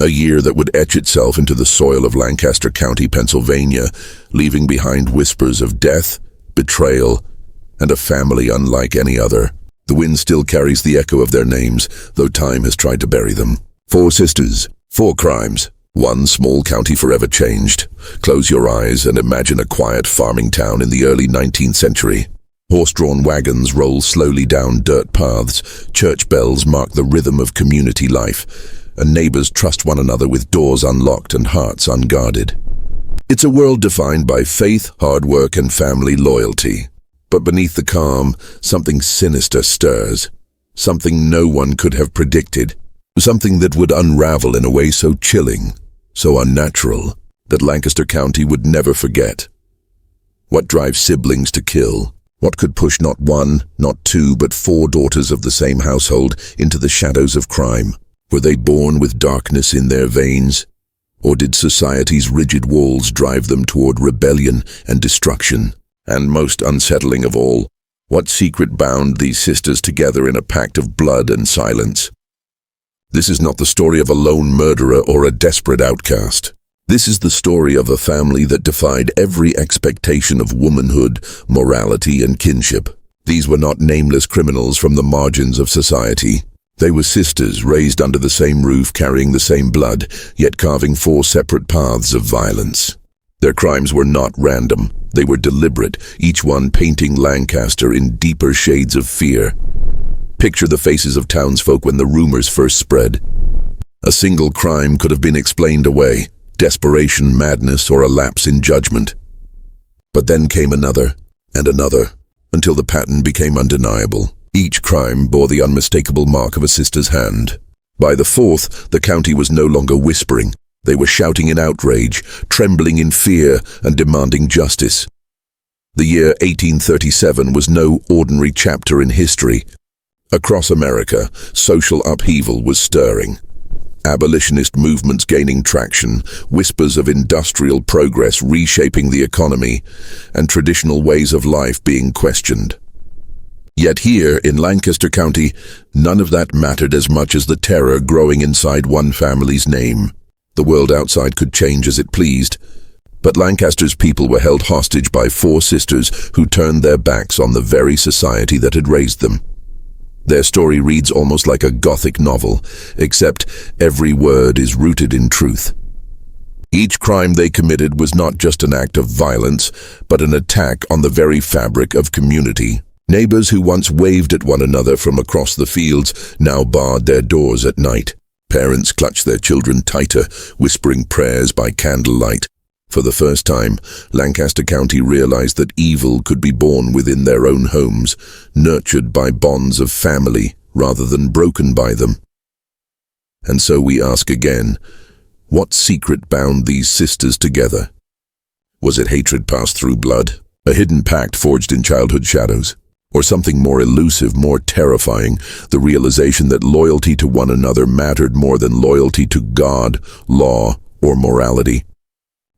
A year that would etch itself into the soil of Lancaster County, Pennsylvania, leaving behind whispers of death, betrayal, and a family unlike any other. The wind still carries the echo of their names, though time has tried to bury them. 4 sisters, 4 crimes, one small county forever changed. Close your eyes and imagine a quiet farming town in the early 19th century. Horse-drawn wagons roll slowly down dirt paths, church bells mark the rhythm of community life, and neighbors trust one another with doors unlocked and hearts unguarded. It's a world defined by faith, hard work, and family loyalty. But beneath the calm, something sinister stirs. Something no one could have predicted. Something that would unravel in a way so chilling, so unnatural, that Lancaster County would never forget. What drives siblings to kill? What could push not 1, not 2, but 4 daughters of the same household into the shadows of crime? Were they born with darkness in their veins? Or did society's rigid walls drive them toward rebellion and destruction? And most unsettling of all, what secret bound these sisters together in a pact of blood and silence? This is not the story of a lone murderer or a desperate outcast. This is the story of a family that defied every expectation of womanhood, morality, and kinship. These were not nameless criminals from the margins of society. They were sisters raised under the same roof, carrying the same blood, yet carving 4 separate paths of violence. Their crimes were not random. They were deliberate, each one painting Lancaster in deeper shades of fear. Picture the faces of townsfolk when the rumors first spread. A single crime could have been explained away, desperation, madness, or a lapse in judgment. But then came another, and another, until the pattern became undeniable. Each crime bore the unmistakable mark of a sister's hand. By the 4th, the county was no longer whispering. They were shouting in outrage, trembling in fear, and demanding justice. The year 1837 was no ordinary chapter in history. Across America, social upheaval was stirring. Abolitionist movements gaining traction, whispers of industrial progress reshaping the economy, and traditional ways of life being questioned. Yet here, in Lancaster County, none of that mattered as much as the terror growing inside one family's name. The world outside could change as it pleased, but Lancaster's people were held hostage by 4 sisters who turned their backs on the very society that had raised them. Their story reads almost like a Gothic novel, except every word is rooted in truth. Each crime they committed was not just an act of violence, but an attack on the very fabric of community. Neighbors who once waved at one another from across the fields now barred their doors at night. Parents clutched their children tighter, whispering prayers by candlelight. For the first time, Lancaster County realized that evil could be born within their own homes, nurtured by bonds of family rather than broken by them. And so we ask again, what secret bound these sisters together? Was it hatred passed through blood, a hidden pact forged in childhood shadows? Or something more elusive, more terrifying, the realization that loyalty to one another mattered more than loyalty to God, law, or morality?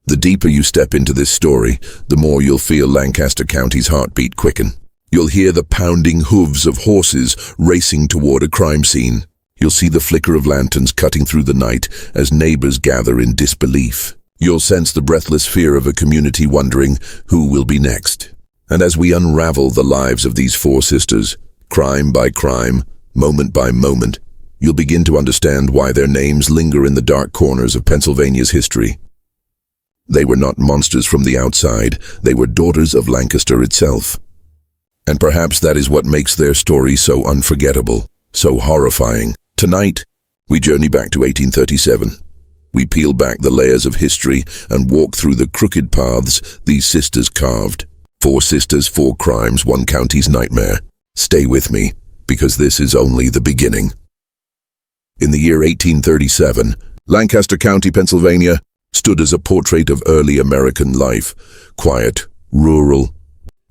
The deeper you step into this story, the more you'll feel Lancaster County's heartbeat quicken. You'll hear the pounding hooves of horses racing toward a crime scene. You'll see the flicker of lanterns cutting through the night as neighbors gather in disbelief. You'll sense the breathless fear of a community wondering who will be next. And as we unravel the lives of these 4 sisters, crime by crime, moment by moment, you'll begin to understand why their names linger in the dark corners of Pennsylvania's history. They were not monsters from the outside, they were daughters of Lancaster itself. And perhaps that is what makes their story so unforgettable, so horrifying. Tonight, we journey back to 1837. We peel back the layers of history and walk through the crooked paths these sisters carved. 4 sisters, 4 crimes, 1 county's nightmare. Stay with me, because this is only the beginning. In the year 1837, Lancaster County, Pennsylvania, stood as a portrait of early American life, quiet, rural,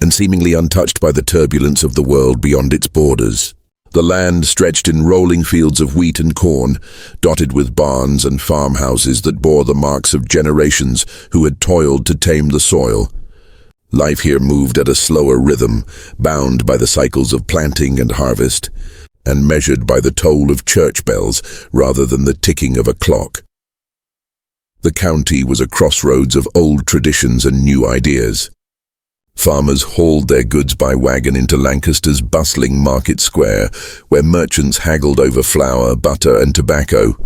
and seemingly untouched by the turbulence of the world beyond its borders. The land stretched in rolling fields of wheat and corn, dotted with barns and farmhouses that bore the marks of generations who had toiled to tame the soil. Life here moved at a slower rhythm, bound by the cycles of planting and harvest, and measured by the toll of church bells rather than the ticking of a clock. The county was a crossroads of old traditions and new ideas. Farmers hauled their goods by wagon into Lancaster's bustling market square, where merchants haggled over flour, butter, and tobacco.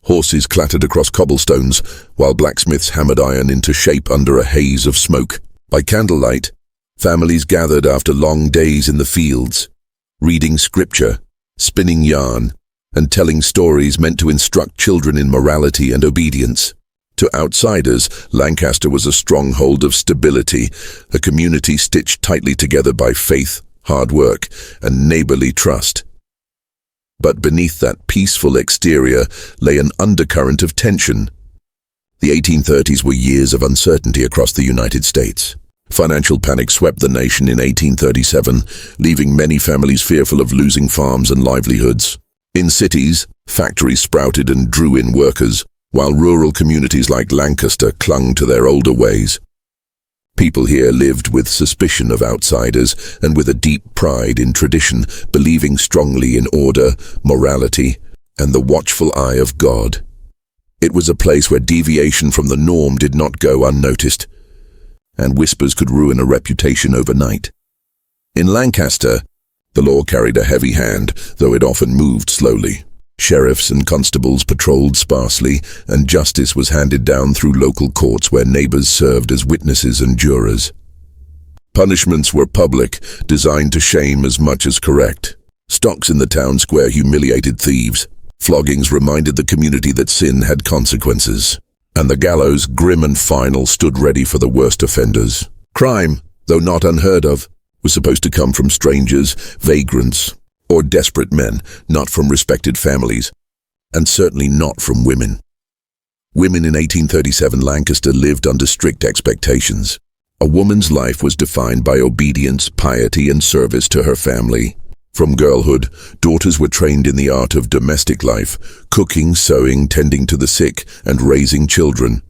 Horses clattered across cobblestones, while blacksmiths hammered iron into shape under a haze of smoke. By candlelight, families gathered after long days in the fields, reading scripture, spinning yarn, and telling stories meant to instruct children in morality and obedience. To outsiders, Lancaster was a stronghold of stability, a community stitched tightly together by faith, hard work, and neighborly trust. But beneath that peaceful exterior lay an undercurrent of tension. The 1830s were years of uncertainty across the United States. Financial panic swept the nation in 1837, leaving many families fearful of losing farms and livelihoods. In cities, factories sprouted and drew in workers, while rural communities like Lancaster clung to their older ways. People here lived with suspicion of outsiders and with a deep pride in tradition, believing strongly in order, morality, and the watchful eye of God. It was a place where deviation from the norm did not go unnoticed, and whispers could ruin a reputation overnight. In Lancaster, the law carried a heavy hand, though it often moved slowly. Sheriffs and constables patrolled sparsely, and justice was handed down through local courts where neighbors served as witnesses and jurors. Punishments were public, designed to shame as much as correct. Stocks in the town square humiliated thieves. Floggings reminded the community that sin had consequences. And the gallows, grim and final, stood ready for the worst offenders. Crime, though not unheard of, was supposed to come from strangers, vagrants, or desperate men, not from respected families, and certainly not from women. Women in 1837 Lancaster lived under strict expectations. A woman's life was defined by obedience, piety, and service to her family. From girlhood, daughters were trained in the art of domestic life, cooking, sewing, tending to the sick, and raising children.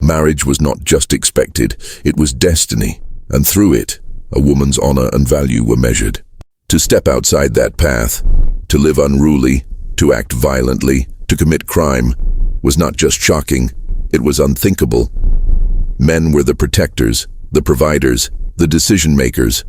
Marriage was not just expected, it was destiny, and through it, a woman's honor and value were measured. To step outside that path, to live unruly, to act violently, to commit crime, was not just shocking, it was unthinkable. Men were the protectors, the providers, the decision-makers.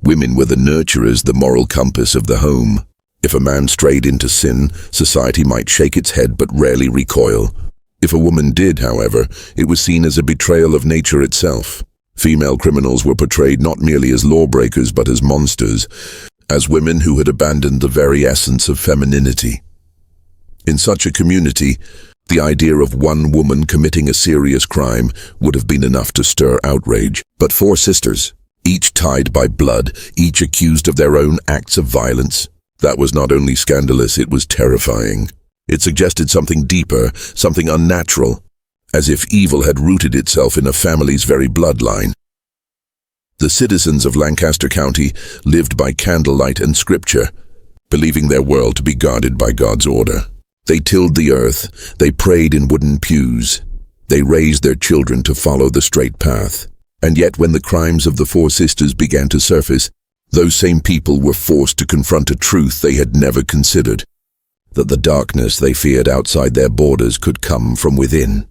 Women were the nurturers, the moral compass of the home. If a man strayed into sin, society might shake its head but rarely recoil. If a woman did, however, it was seen as a betrayal of nature itself. Female criminals were portrayed not merely as lawbreakers but as monsters, as women who had abandoned the very essence of femininity. In such a community, the idea of one woman committing a serious crime would have been enough to stir outrage. But four sisters, each tied by blood, each accused of their own acts of violence, that was not only scandalous, it was terrifying. It suggested something deeper, something unnatural, as if evil had rooted itself in a family's very bloodline. The citizens of Lancaster County lived by candlelight and scripture, believing their world to be guarded by God's order. They tilled the earth, they prayed in wooden pews, they raised their children to follow the straight path. And yet when the crimes of the four sisters began to surface, those same people were forced to confront a truth they had never considered, that the darkness they feared outside their borders could come from within.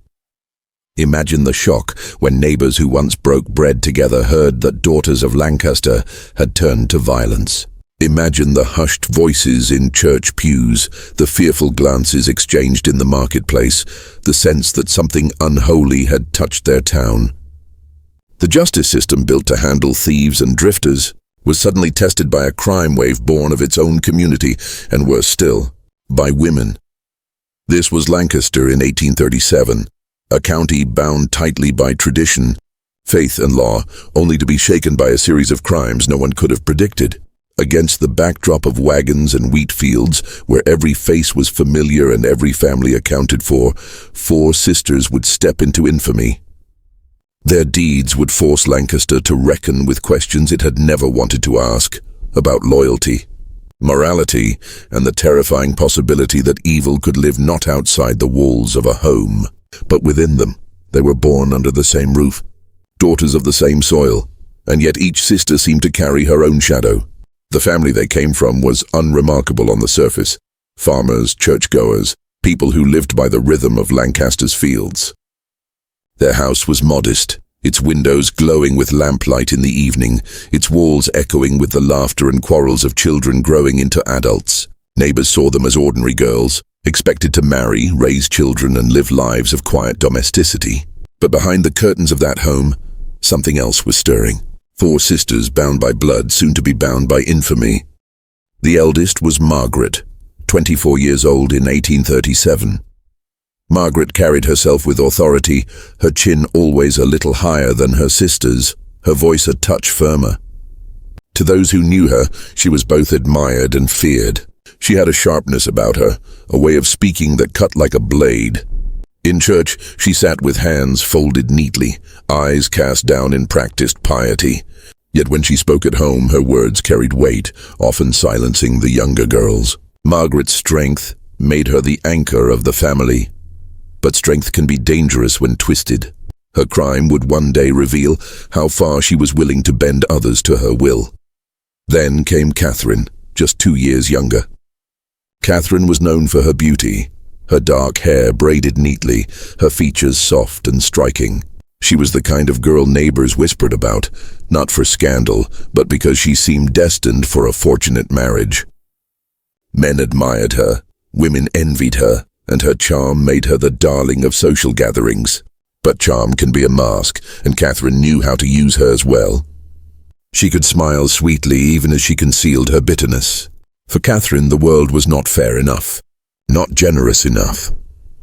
Imagine the shock when neighbors who once broke bread together heard that daughters of Lancaster had turned to violence. Imagine the hushed voices in church pews, the fearful glances exchanged in the marketplace, the sense that something unholy had touched their town. The justice system built to handle thieves and drifters was suddenly tested by a crime wave born of its own community, and worse still, by women. This was Lancaster in 1837. A county bound tightly by tradition, faith and law, only to be shaken by a series of crimes no one could have predicted. Against the backdrop of wagons and wheat fields, where every face was familiar and every family accounted for, four sisters would step into infamy. Their deeds would force Lancaster to reckon with questions it had never wanted to ask, about loyalty, morality, and the terrifying possibility that evil could live not outside the walls of a home, but within them. They were born under the same roof, daughters of the same soil, and yet each sister seemed to carry her own shadow. The family they came from was unremarkable on the surface. Farmers, churchgoers, people who lived by the rhythm of Lancaster's fields. Their house was modest, its windows glowing with lamplight in the evening, its walls echoing with the laughter and quarrels of children growing into adults. Neighbors saw them as ordinary girls, expected to marry, raise children, and live lives of quiet domesticity. But behind the curtains of that home, something else was stirring. 4 sisters bound by blood, soon to be bound by infamy. The eldest was Margaret, 24 years old in 1837. Margaret carried herself with authority, her chin always a little higher than her sister's, her voice a touch firmer. To those who knew her, she was both admired and feared. She had a sharpness about her, a way of speaking that cut like a blade. In church, she sat with hands folded neatly, eyes cast down in practiced piety. Yet when she spoke at home, her words carried weight, often silencing the younger girls. Margaret's strength made her the anchor of the family. But strength can be dangerous when twisted. Her crime would one day reveal how far she was willing to bend others to her will. Then came Catherine, just 2 years younger. Catherine was known for her beauty, her dark hair braided neatly, her features soft and striking. She was the kind of girl neighbors whispered about, not for scandal, but because she seemed destined for a fortunate marriage. Men admired her, women envied her, and her charm made her the darling of social gatherings. But charm can be a mask, and Catherine knew how to use hers well. She could smile sweetly even as she concealed her bitterness. For Catherine, the world was not fair enough, not generous enough,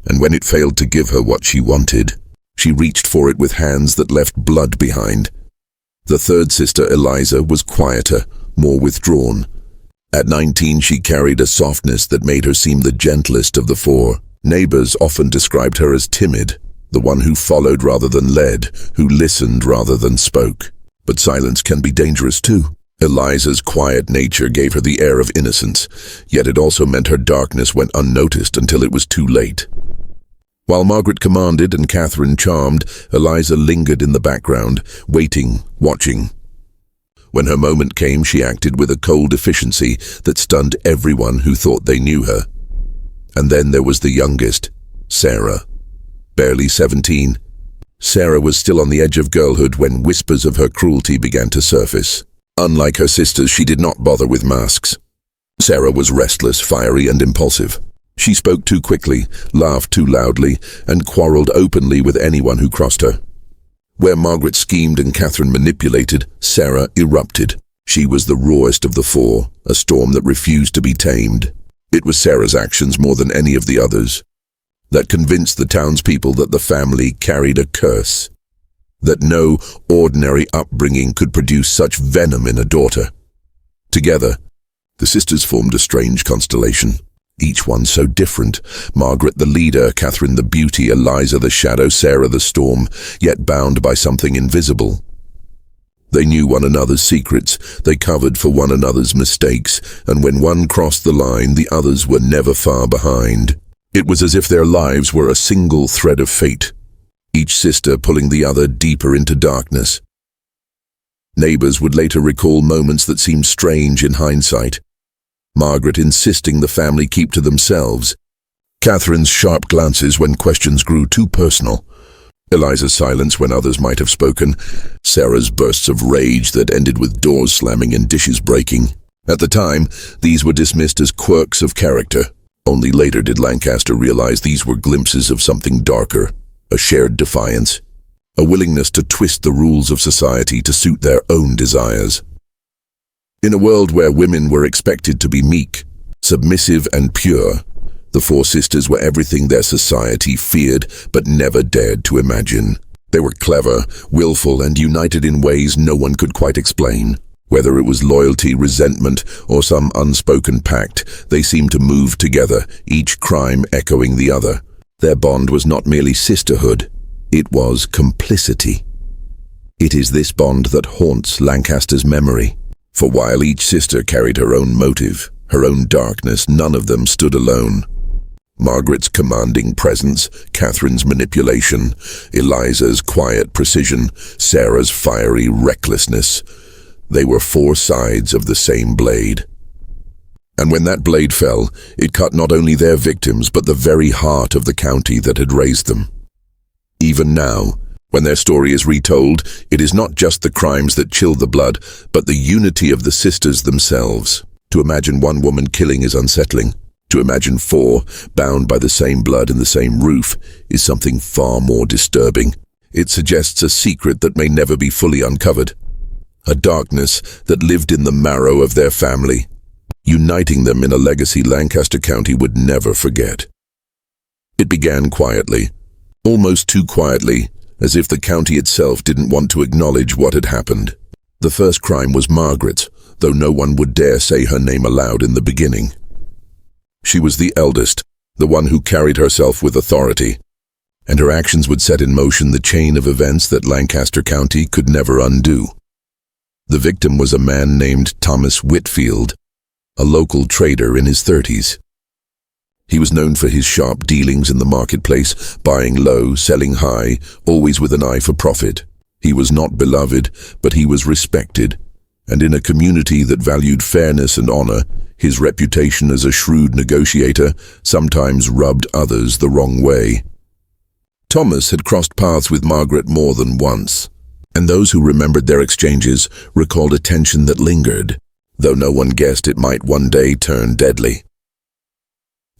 and when it failed to give her what she wanted, she reached for it with hands that left blood behind. The third sister, Eliza, was quieter, more withdrawn. At 19, she carried a softness that made her seem the gentlest of the 4. Neighbors often described her as timid, the one who followed rather than led, who listened rather than spoke. But silence can be dangerous too. Eliza's quiet nature gave her the air of innocence, yet it also meant her darkness went unnoticed until it was too late. While Margaret commanded and Catherine charmed, Eliza lingered in the background, waiting, watching. When her moment came, she acted with a cold efficiency that stunned everyone who thought they knew her. And then there was the youngest, Sarah. Barely 17, Sarah was still on the edge of girlhood when whispers of her cruelty began to surface. Unlike her sisters, she did not bother with masks. Sarah was restless, fiery, and impulsive. She spoke too quickly, laughed too loudly, and quarreled openly with anyone who crossed her. Where Margaret schemed and Catherine manipulated, Sarah erupted. She was the rawest of the 4, a storm that refused to be tamed. It was Sarah's actions more than any of the others that convinced the townspeople that the family carried a curse, that no ordinary upbringing could produce such venom in a daughter. Together, the sisters formed a strange constellation, each one so different. Margaret the leader, Catherine the beauty, Eliza the shadow, Sarah the storm, yet bound by something invisible. They knew one another's secrets, they covered for one another's mistakes, and when one crossed the line, the others were never far behind. It was as if their lives were a single thread of fate, each sister pulling the other deeper into darkness. Neighbors would later recall moments that seemed strange in hindsight. Margaret insisting the family keep to themselves, Catherine's sharp glances when questions grew too personal, Eliza's silence when others might have spoken, Sarah's bursts of rage that ended with doors slamming and dishes breaking. At the time, these were dismissed as quirks of character. Only later did Lancaster realize these were glimpses of something darker, a shared defiance, a willingness to twist the rules of society to suit their own desires. In a world where women were expected to be meek, submissive, and pure, the 4 sisters were everything their society feared but never dared to imagine. They were clever, willful, and united in ways no one could quite explain. Whether it was loyalty, resentment, or some unspoken pact, they seemed to move together, each crime echoing the other. Their bond was not merely sisterhood, it was complicity. It is this bond that haunts Lancaster's memory. For while each sister carried her own motive, her own darkness, none of them stood alone. Margaret's commanding presence, Catherine's manipulation, Eliza's quiet precision, Sarah's fiery recklessness. They were 4 sides of the same blade. And when that blade fell, it cut not only their victims but the very heart of the county that had raised them. Even now, when their story is retold, it is not just the crimes that chill the blood, but the unity of the sisters themselves. To imagine one woman killing is unsettling. To imagine four, bound by the same blood in the same roof, is something far more disturbing. It suggests a secret that may never be fully uncovered. A darkness that lived in the marrow of their family, uniting them in a legacy Lancaster County would never forget. It began quietly, almost too quietly, as if the county itself didn't want to acknowledge what had happened. The first crime was Margaret's, though no one would dare say her name aloud in the beginning. She was the eldest, the one who carried herself with authority, and her actions would set in motion the chain of events that Lancaster County could never undo. The victim was a man named Thomas Whitfield, a local trader in his 30s. He was known for his sharp dealings in the marketplace, buying low, selling high, always with an eye for profit. He was not beloved, but he was respected, and in a community that valued fairness and honor, his reputation as a shrewd negotiator sometimes rubbed others the wrong way. Thomas had crossed paths with Margaret more than once, and those who remembered their exchanges recalled a tension that lingered, though no one guessed it might one day turn deadly.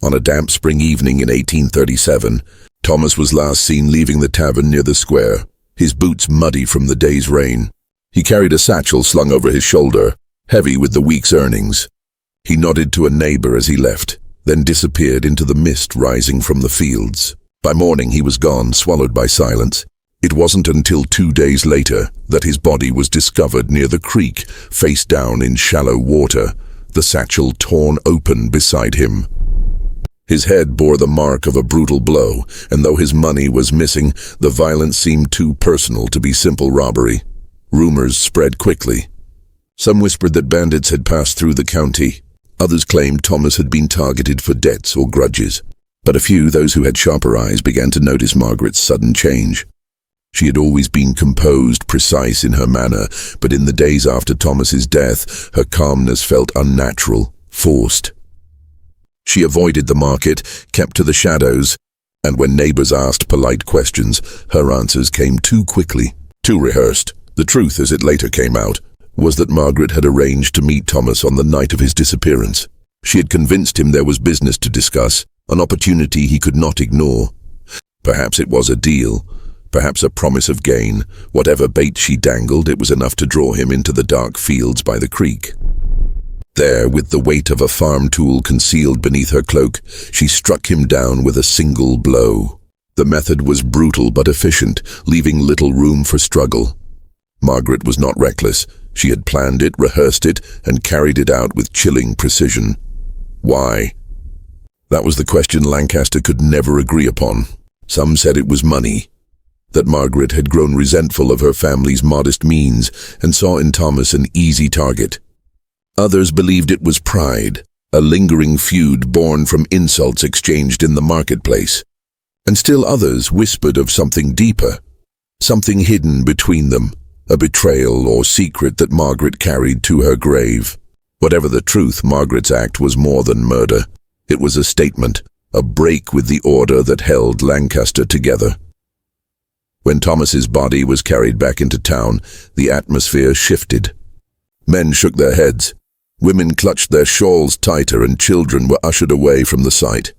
On a damp spring evening in 1837, Thomas was last seen leaving the tavern near the square, his boots muddy from the day's rain. He carried a satchel slung over his shoulder, heavy with the week's earnings. He nodded to a neighbor as he left, then disappeared into the mist rising from the fields. By morning he was gone, swallowed by silence. It wasn't until 2 days later that his body was discovered near the creek, face down in shallow water, the satchel torn open beside him. His head bore the mark of a brutal blow, and though his money was missing, the violence seemed too personal to be simple robbery. Rumors spread quickly. Some whispered that bandits had passed through the county. Others claimed Thomas had been targeted for debts or grudges. But a few, those who had sharper eyes, began to notice Margaret's sudden change. She had always been composed, precise in her manner, but in the days after Thomas's death, her calmness felt unnatural, forced. She avoided the market, kept to the shadows, and when neighbors asked polite questions, her answers came too quickly, too rehearsed. The truth, as it later came out, was that Margaret had arranged to meet Thomas on the night of his disappearance. She had convinced him there was business to discuss, an opportunity he could not ignore. Perhaps it was a deal, perhaps a promise of gain. Whatever bait she dangled, it was enough to draw him into the dark fields by the creek. There, with the weight of a farm tool concealed beneath her cloak, she struck him down with a single blow. The method was brutal but efficient, leaving little room for struggle. Margaret was not reckless. She had planned it, rehearsed it, and carried it out with chilling precision. Why? That was the question Lancaster could never agree upon. Some said it was money, that Margaret had grown resentful of her family's modest means and saw in Thomas an easy target. Others believed it was pride, a lingering feud born from insults exchanged in the marketplace. And still others whispered of something deeper, something hidden between them, a betrayal or secret that Margaret carried to her grave. Whatever the truth, Margaret's act was more than murder. It was a statement, a break with the order that held Lancaster together. When Thomas's body was carried back into town, the atmosphere shifted. Men shook their heads. Women clutched their shawls tighter and children were ushered away from the site.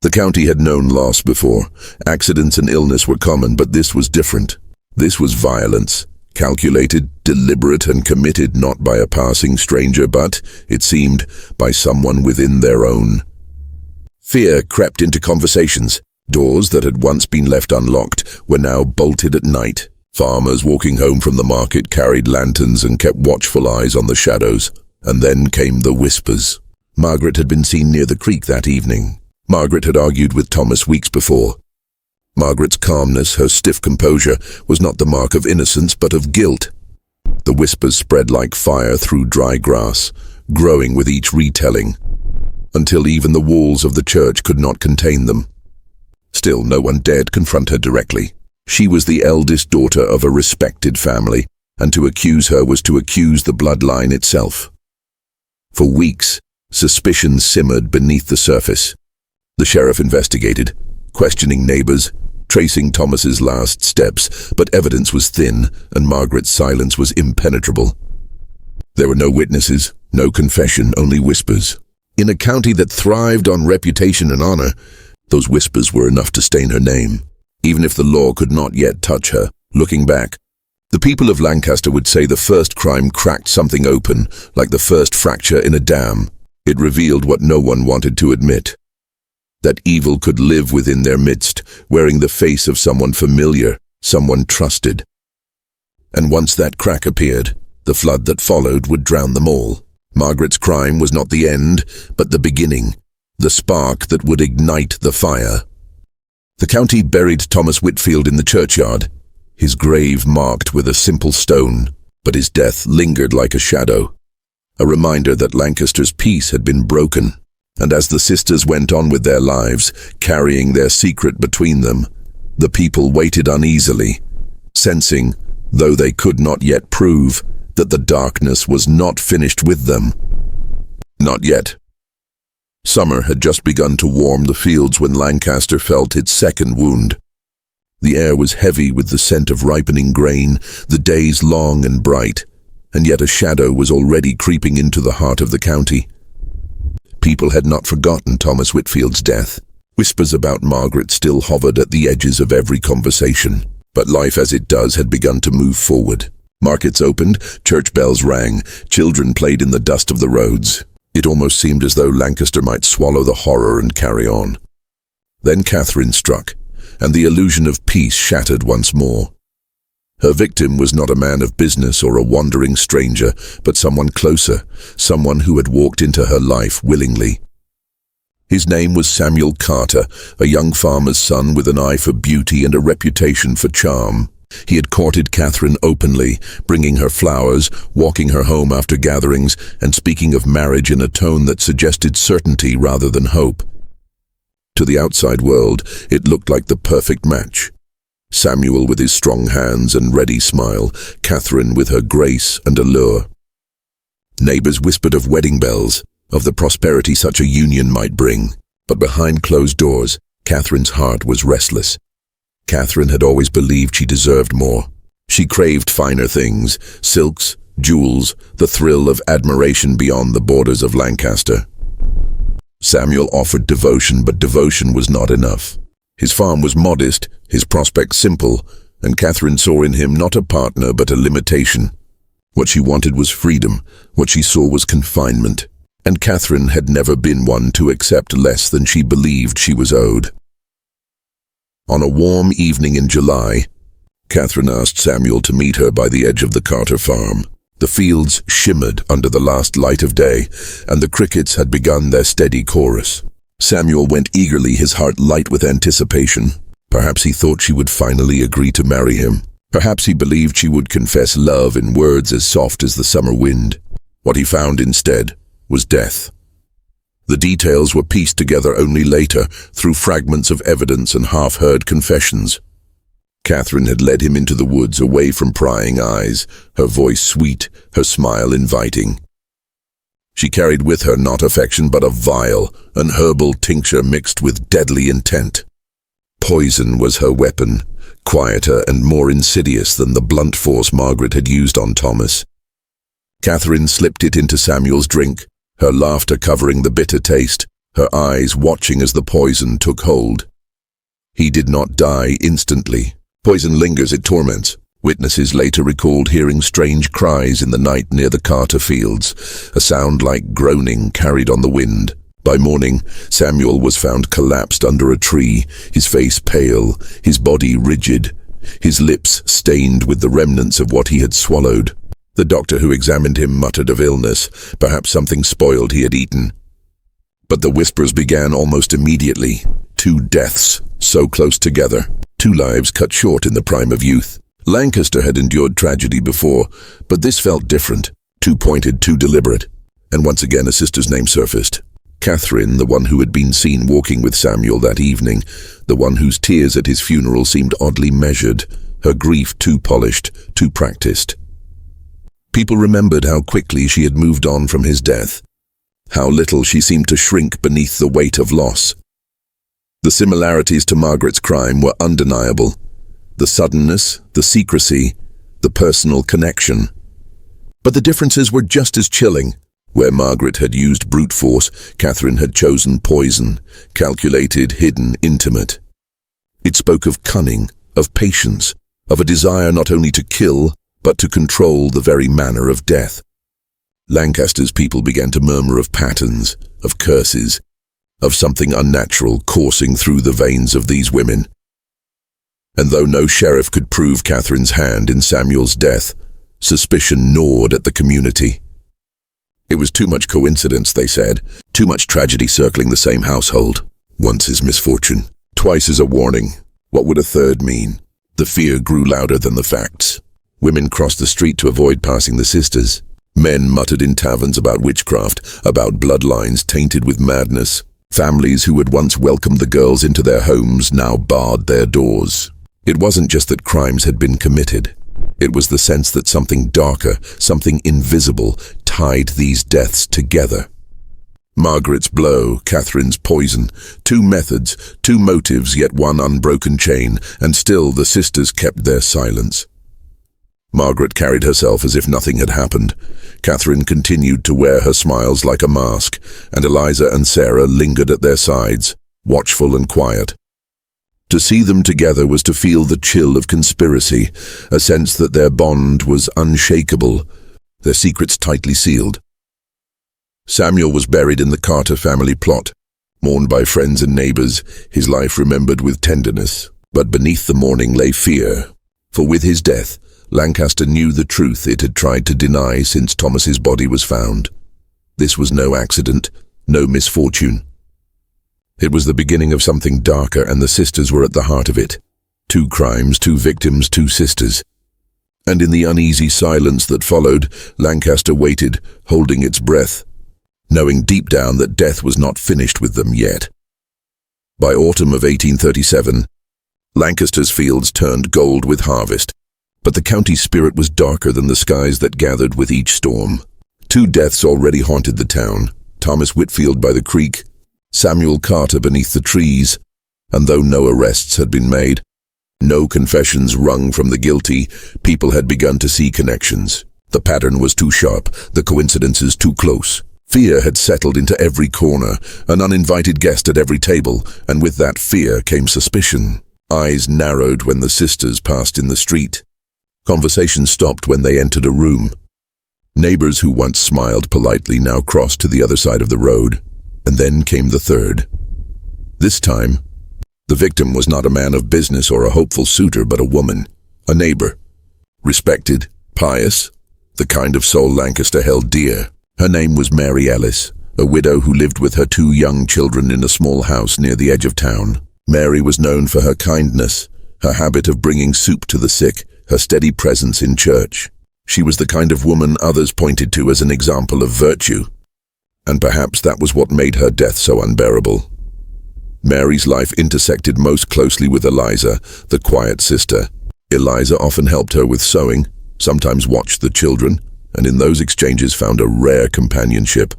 The county had known loss before. Accidents and illness were common, but this was different. This was violence, calculated, deliberate, and committed not by a passing stranger, but, it seemed, by someone within their own. Fear crept into conversations. Doors that had once been left unlocked were now bolted at night. Farmers walking home from the market carried lanterns and kept watchful eyes on the shadows. And then came the whispers. Margaret had been seen near the creek that evening. Margaret had argued with Thomas weeks before. Margaret's calmness, her stiff composure, was not the mark of innocence but of guilt. The whispers spread like fire through dry grass, growing with each retelling, until even the walls of the church could not contain them. Still, no one dared confront her directly. She was the eldest daughter of a respected family, and to accuse her was to accuse the bloodline itself. For weeks, Suspicion simmered beneath the surface. The sheriff investigated, questioning neighbors, tracing Thomas's last steps, but evidence was thin, and Margaret's silence was impenetrable. There were no witnesses, no confession, only whispers. In a county that thrived on reputation and honor, those whispers were enough to stain her name, even if the law could not yet touch her. Looking back, the people of Lancaster would say the first crime cracked something open, like the first fracture in a dam. It revealed what no one wanted to admit: that evil could live within their midst, wearing the face of someone familiar, someone trusted. And once that crack appeared, the flood that followed would drown them all. Margaret's crime was not the end, but the beginning, the spark that would ignite the fire. The county buried Thomas Whitfield in the churchyard, his grave marked with a simple stone, but his death lingered like a shadow, a reminder that Lancaster's peace had been broken. And as the sisters went on with their lives, carrying their secret between them, the people waited uneasily, sensing, though they could not yet prove, that the darkness was not finished with them. Not yet. Summer had just begun to warm the fields when Lancaster felt its second wound. The air was heavy with the scent of ripening grain, the days long and bright, and yet a shadow was already creeping into the heart of the county. People had not forgotten Thomas Whitfield's death. Whispers about Margaret still hovered at the edges of every conversation, but life as it does had begun to move forward. Markets opened, church bells rang, children played in the dust of the roads. It almost seemed as though Lancaster might swallow the horror and carry on. Then Catherine struck, and the illusion of peace shattered once more. Her victim was not a man of business or a wandering stranger, but someone closer, someone who had walked into her life willingly. His name was Samuel Carter, a young farmer's son with an eye for beauty and a reputation for charm. He had courted Catherine openly, bringing her flowers, walking her home after gatherings, and speaking of marriage in a tone that suggested certainty rather than hope. To the outside world, it looked like the perfect match. Samuel with his strong hands and ready smile, Catherine with her grace and allure. Neighbors whispered of wedding bells, of the prosperity such a union might bring, but behind closed doors, Catherine's heart was restless. Catherine had always believed she deserved more. She craved finer things, silks, jewels, the thrill of admiration beyond the borders of Lancaster. Samuel offered devotion, but devotion was not enough. His farm was modest, his prospects simple, and Catherine saw in him not a partner but a limitation. What she wanted was freedom, what she saw was confinement, and Catherine had never been one to accept less than she believed she was owed. On a warm evening in July, Catherine asked Samuel to meet her by the edge of the Carter farm. The fields shimmered under the last light of day, and the crickets had begun their steady chorus. Samuel went eagerly, his heart light with anticipation. Perhaps he thought she would finally agree to marry him. Perhaps he believed she would confess love in words as soft as the summer wind. What he found instead was death. The details were pieced together only later, through fragments of evidence and half-heard confessions. Catherine had led him into the woods, away from prying eyes, her voice sweet, her smile inviting. She carried with her not affection but a vile, an herbal tincture mixed with deadly intent. Poison was her weapon, quieter and more insidious than the blunt force Margaret had used on Thomas. Catherine slipped it into Samuel's drink, her laughter covering the bitter taste, her eyes watching as the poison took hold. He did not die instantly. Poison lingers, it torments. Witnesses later recalled hearing strange cries in the night near the Carter fields, a sound like groaning carried on the wind. By morning, Samuel was found collapsed under a tree, his face pale, his body rigid, his lips stained with the remnants of what he had swallowed. The doctor who examined him muttered of illness, perhaps something spoiled he had eaten. But the whispers began almost immediately. 2 deaths, so close together. 2 lives cut short in the prime of youth. Lancaster had endured tragedy before, but this felt different. Too pointed, too deliberate. And once again a sister's name surfaced. Catherine, the one who had been seen walking with Samuel that evening, the one whose tears at his funeral seemed oddly measured, her grief too polished, too practiced. People remembered how quickly she had moved on from his death, How little she seemed to shrink beneath the weight of loss. The similarities to Margaret's crime were undeniable. The suddenness, the secrecy, the personal connection. But the differences were just as chilling. Where Margaret had used brute force, Catherine had chosen poison, calculated, hidden, intimate. It spoke of cunning, of patience, of a desire not only to kill, but to control the very manner of death. Lancaster's people began to murmur of patterns, of curses, of something unnatural coursing through the veins of these women. And though no sheriff could prove Catherine's hand in Samuel's death, suspicion gnawed at the community. It was too much coincidence, they said, too much tragedy circling the same household. Once his misfortune, twice as a warning. What would a third mean? The fear grew louder than the facts. Women crossed the street to avoid passing the sisters. Men muttered in taverns about witchcraft, about bloodlines tainted with madness. Families who had once welcomed the girls into their homes now barred their doors. It wasn't just that crimes had been committed. It was the sense that something darker, something invisible, tied these deaths together. Margaret's blow, Catherine's poison, two methods, two motives, yet one unbroken chain, and still the sisters kept their silence. Margaret carried herself as if nothing had happened. Catherine continued to wear her smiles like a mask, and Eliza and Sarah lingered at their sides, watchful and quiet. To see them together was to feel the chill of conspiracy, a sense that their bond was unshakable, their secrets tightly sealed. Samuel was buried in the Carter family plot, mourned by friends and neighbors, his life remembered with tenderness. But beneath the mourning lay fear, for with his death, Lancaster knew the truth it had tried to deny since Thomas's body was found. This was no accident, no misfortune. It was the beginning of something darker, and the sisters were at the heart of it. Two crimes, two victims, two sisters. And in the uneasy silence that followed, Lancaster waited, holding its breath, knowing deep down that death was not finished with them yet. By autumn of 1837, Lancaster's fields turned gold with harvest, but the county's spirit was darker than the skies that gathered with each storm. Two deaths already haunted the town, Thomas Whitfield by the creek, Samuel Carter beneath the trees, and though no arrests had been made, no confessions wrung from the guilty, people had begun to see connections. The pattern was too sharp, the coincidences too close. Fear had settled into every corner, an uninvited guest at every table, and with that fear came suspicion. Eyes narrowed when the sisters passed in the street. Conversation stopped when they entered a room. Neighbors who once smiled politely now crossed to the other side of the road. And then came the third. This time, the victim was not a man of business or a hopeful suitor, but a woman, a neighbor. Respected, pious, the kind of soul Lancaster held dear. Her name was Mary Ellis, a widow who lived with her two young children in a small house near the edge of town. Mary was known for her kindness, her habit of bringing soup to the sick, her steady presence in church. She was the kind of woman others pointed to as an example of virtue. And perhaps that was what made her death so unbearable. Mary's life intersected most closely with Eliza, the quiet sister. Eliza often helped her with sewing, sometimes watched the children, and in those exchanges found a rare companionship.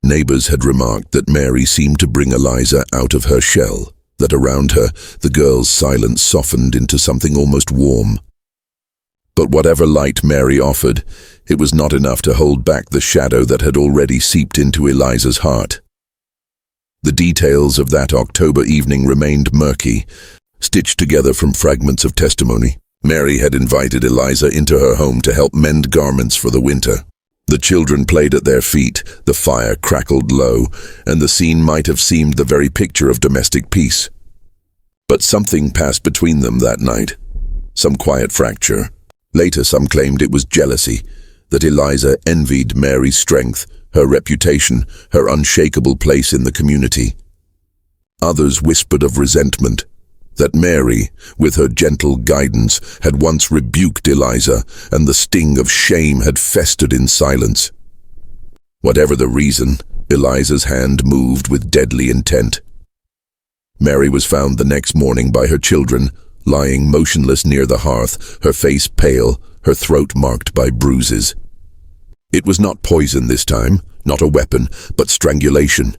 Neighbors had remarked that Mary seemed to bring Eliza out of her shell, that around her, the girl's silence softened into something almost warm. But whatever light Mary offered, it was not enough to hold back the shadow that had already seeped into Eliza's heart. The details of that October evening remained murky, stitched together from fragments of testimony. Mary had invited Eliza into her home to help mend garments for the winter. The children played at their feet, the fire crackled low, and the scene might have seemed the very picture of domestic peace. But something passed between them that night, some quiet fracture. Later some claimed it was jealousy, that Eliza envied Mary's strength, her reputation, her unshakable place in the community. Others whispered of resentment, that Mary, with her gentle guidance, had once rebuked Eliza, and the sting of shame had festered in silence. Whatever the reason, Eliza's hand moved with deadly intent. Mary was found the next morning by her children, lying motionless near the hearth, her face pale, her throat marked by bruises. It was not poison this time, Not a weapon, but strangulation.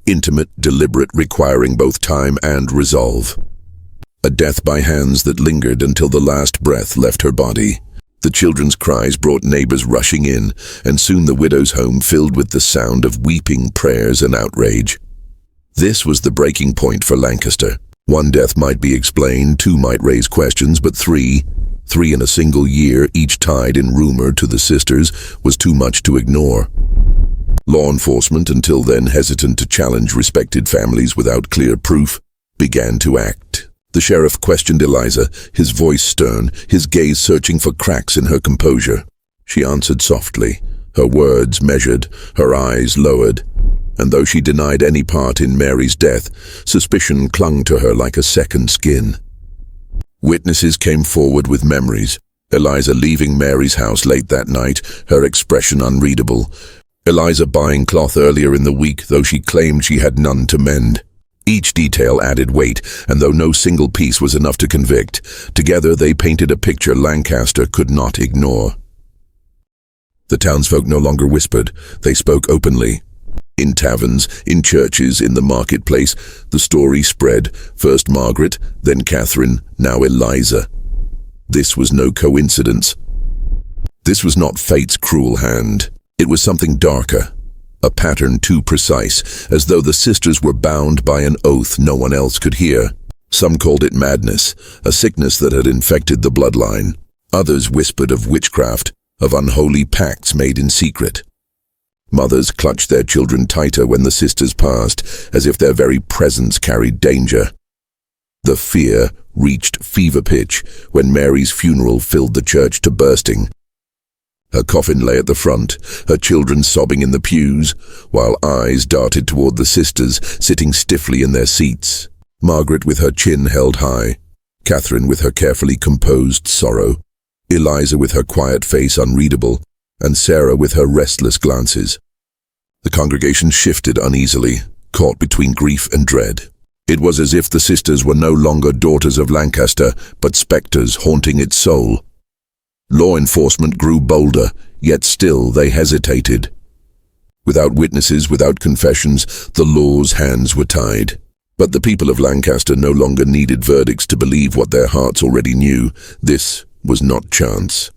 Intimate, deliberate, requiring both time and resolve. A death by hands that lingered until the last breath left her body. The children's cries brought neighbors rushing in, and soon the widow's home filled with the sound of weeping, prayers, and outrage. This was the breaking point for Lancaster. One death might be explained, two might raise questions, but three in a single year, each tied in rumor to the sisters, was too much to ignore. Law enforcement, until then hesitant to challenge respected families without clear proof, began to act. The sheriff questioned Eliza, his voice stern, his gaze searching for cracks in her composure. She answered softly, her words measured, her eyes lowered. And though she denied any part in Mary's death, suspicion clung to her like a second skin. Witnesses came forward with memories. Eliza leaving Mary's house late that night, her expression unreadable. Eliza buying cloth earlier in the week, though she claimed she had none to mend. Each detail added weight, and though no single piece was enough to convict, together they painted a picture Lancaster could not ignore. The townsfolk no longer whispered, they spoke openly. In taverns, in churches, in the marketplace, the story spread, first Margaret, then Catherine, now Eliza. This was no coincidence. This was not fate's cruel hand. It was something darker. A pattern too precise, as though the sisters were bound by an oath no one else could hear. Some called it madness, a sickness that had infected the bloodline. Others whispered of witchcraft, of unholy pacts made in secret. Mothers clutched their children tighter when the sisters passed, as if their very presence carried danger. The fear reached fever pitch when Mary's funeral filled the church to bursting. Her coffin lay at the front, her children sobbing in the pews, while eyes darted toward the sisters, sitting stiffly in their seats. Margaret with her chin held high, Catherine with her carefully composed sorrow, Eliza with her quiet face unreadable, and Sarah with her restless glances. The congregation shifted uneasily, caught between grief and dread. It was as if the sisters were no longer daughters of Lancaster, but specters haunting its soul. Law enforcement grew bolder, yet still they hesitated. Without witnesses, without confessions, the law's hands were tied. But the people of Lancaster no longer needed verdicts to believe what their hearts already knew. This was not chance.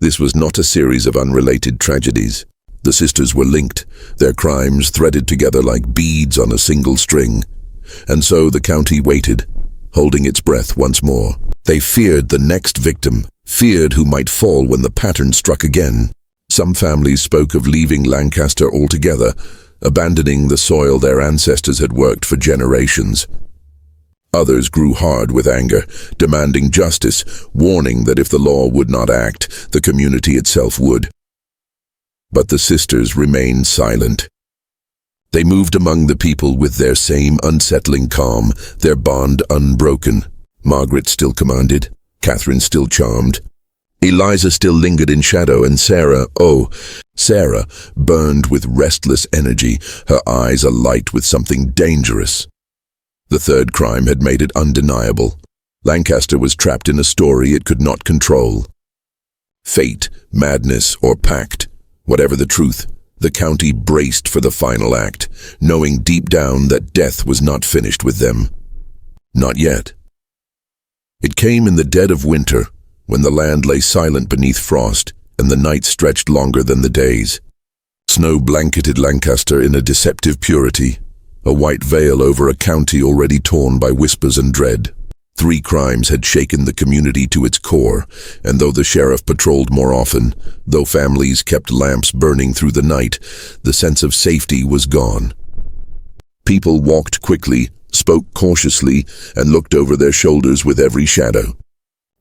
This was not a series of unrelated tragedies. The sisters were linked, their crimes threaded together like beads on a single string. And so the county waited, holding its breath once more. They feared the next victim, feared who might fall when the pattern struck again. Some families spoke of leaving Lancaster altogether, abandoning the soil their ancestors had worked for generations. Others grew hard with anger, demanding justice, warning that if the law would not act, the community itself would. But the sisters remained silent. They moved among the people with their same unsettling calm, their bond unbroken. Margaret still commanded, Catherine still charmed. Eliza still lingered in shadow, and Sarah burned with restless energy, her eyes alight with something dangerous. The third crime had made it undeniable. Lancaster was trapped in a story it could not control. Fate, madness, or pact, whatever the truth, the county braced for the final act, knowing deep down that death was not finished with them. Not yet. It came in the dead of winter, when the land lay silent beneath frost, and the nights stretched longer than the days. Snow blanketed Lancaster in a deceptive purity, a white veil over a county already torn by whispers and dread. 3 crimes had shaken the community to its core, and though the sheriff patrolled more often, though families kept lamps burning through the night, the sense of safety was gone. People walked quickly, spoke cautiously, and looked over their shoulders with every shadow.